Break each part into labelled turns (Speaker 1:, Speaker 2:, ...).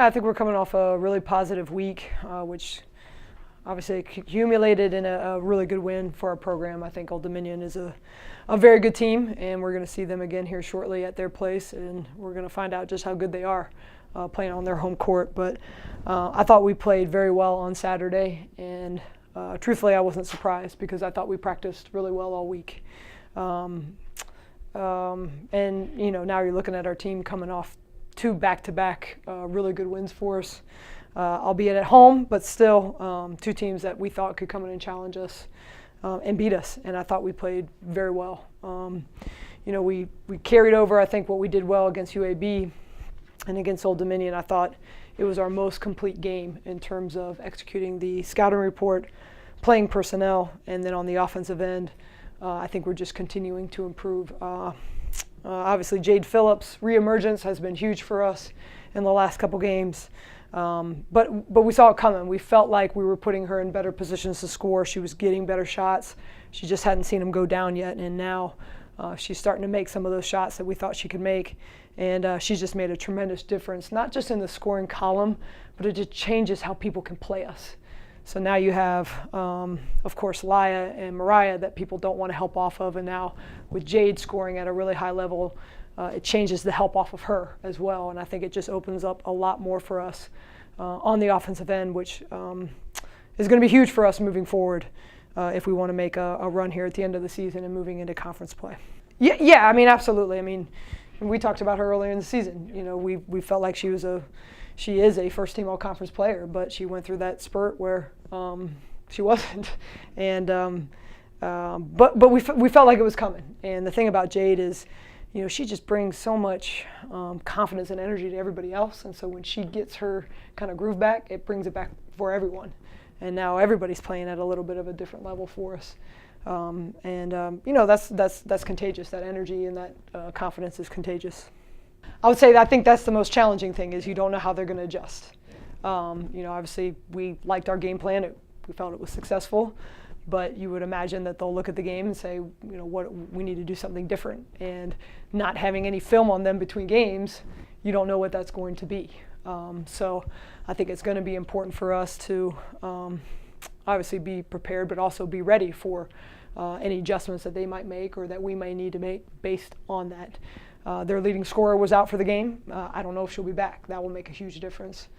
Speaker 1: Yeah, I think we're coming off a really positive week, which obviously accumulated in a really good win for our program. I think Old Dominion is a very good team, and we're going to see them again here shortly at their place, and we're going to find out just how good they are playing on their home court. But I thought we played very well on Saturday, and truthfully, I wasn't surprised because I thought we practiced really well all week. And now you're looking at our team coming off 2 back-to-back really good wins for us, albeit at home, but still 2 teams that we thought could come in and challenge us and beat us. And I thought we played very well. We carried over, I think, what we did well against UAB and against Old Dominion. I thought it was our most complete game in terms of executing the scouting report, playing personnel, and then on the offensive end, I think we're just continuing to improve. Obviously, Jade Phillips' reemergence has been huge for us in the last couple games, but we saw it coming. We felt like we were putting her in better positions to score. She was getting better shots. She just hadn't seen them go down yet, and now she's starting to make some of those shots that we thought she could make, and she's just made a tremendous difference, not just in the scoring column, but it just changes how people can play us. So now you have, of course, Laya and Mariah that people don't want to help off of, and now with Jade scoring at a really high level, it changes the help off of her as well, and I think it just opens up a lot more for us on the offensive end, which is going to be huge for us moving forward if we want to make a run here at the end of the season and moving into conference play. Yeah, I mean, absolutely. I mean, we talked about her earlier in the season. We felt like she is a first-team all-conference player, but she went through that spurt where she wasn't, and but we felt like it was coming. And the thing about Jade is, she just brings so much confidence and energy to everybody else, and so when she gets her kind of groove back, it brings it back for everyone. And now everybody's playing at a little bit of a different level for us, that's contagious. That energy and that confidence is contagious. I would say I think that's the most challenging thing is you don't know how they're going to adjust. Obviously we liked our game plan. We felt it was successful, but you would imagine that they'll look at the game and say, what we need to do something different. And not having any film on them between games, you don't know what that's going to be. So I think it's going to be important for us to obviously be prepared, but also be ready for any adjustments that they might make or that we may need to make based on that. Their leading scorer was out for the game. I don't know if she'll be back. That will make a huge difference,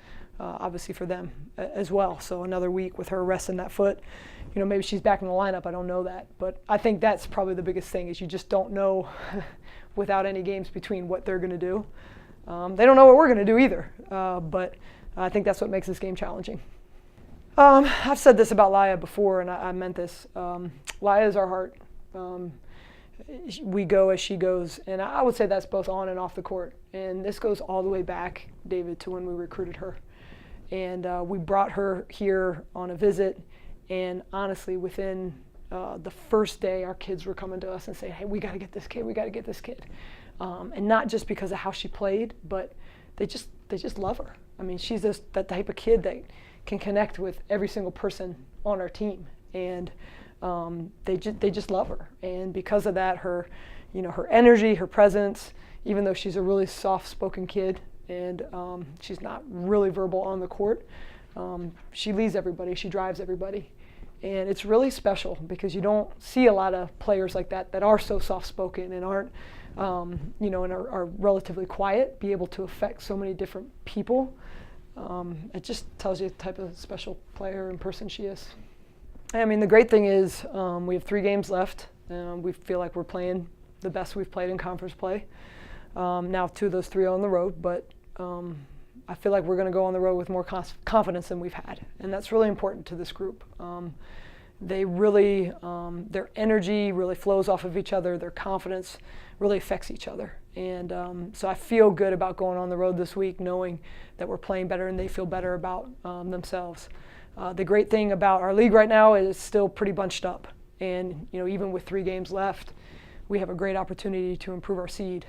Speaker 1: obviously, for them as well. So another week with her resting that foot, maybe she's back in the lineup. I don't know that. But I think that's probably the biggest thing is you just don't know without any games between what they're going to do. They don't know what we're going to do either. But I think that's what makes this game challenging. I've said this about Laya before, and I meant this. Laya is our heart. We go as she goes, and I would say that's both on and off the court. And this goes all the way back, David, to when we recruited her. And we brought her here on a visit, and honestly, within the first day, our kids were coming to us and saying, hey, we got to get this kid, we got to get this kid. And not just because of how she played, but they just love her. I mean, she's that type of kid that can connect with every single person on our team. And they just love her, and because of that, her energy, her presence, even though she's a really soft-spoken kid and she's not really verbal on the court, she leads everybody, she drives everybody, and it's really special because you don't see a lot of players like that are so soft-spoken and aren't, and are relatively quiet, be able to affect so many different people. It just tells you the type of special player and person she is. I mean, the great thing is we have 3 games left. We feel like we're playing the best we've played in conference play. Now 2 of those 3 are on the road, but I feel like we're going to go on the road with more confidence than we've had, and that's really important to this group. They really, their energy really flows off of each other. Their confidence really affects each other, and so I feel good about going on the road this week, knowing that we're playing better and they feel better about themselves. The great thing about our league right now is it's still pretty bunched up, and even with 3 games left, we have a great opportunity to improve our seed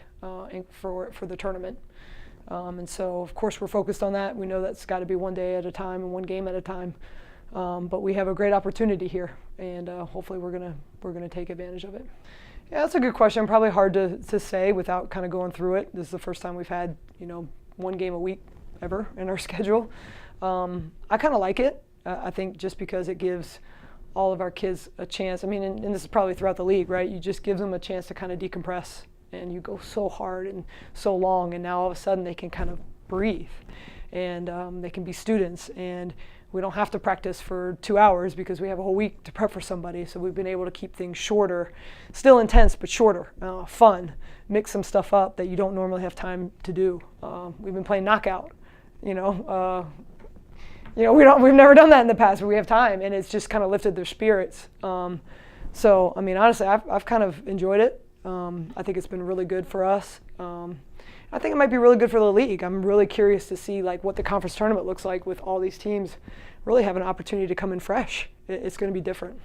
Speaker 1: for the tournament. And so, of course, we're focused on that. We know that's got to be one day at a time and one game at a time. But we have a great opportunity here, and hopefully we're gonna take advantage of it. Yeah, that's a good question. Probably hard to say without kind of going through it. This is the first time we've had 1 game a week ever in our schedule. I kind of like it. I think just because it gives all of our kids a chance. I mean, and this is probably throughout the league, right? You just give them a chance to kind of decompress, and you go so hard and so long, and now all of a sudden they can kind of breathe, and they can be students, and we don't have to practice for 2 hours because we have a whole week to prep for somebody. So we've been able to keep things shorter, still intense, but shorter, fun, mix some stuff up that you don't normally have time to do. We've been playing knockout, we've never done that in the past, but we have time, and it's just kind of lifted their spirits. So, I mean, honestly, I've kind of enjoyed it. I think it's been really good for us. I think it might be really good for the league. I'm really curious to see what the conference tournament looks like with all these teams really have an opportunity to come in fresh. It's going to be different.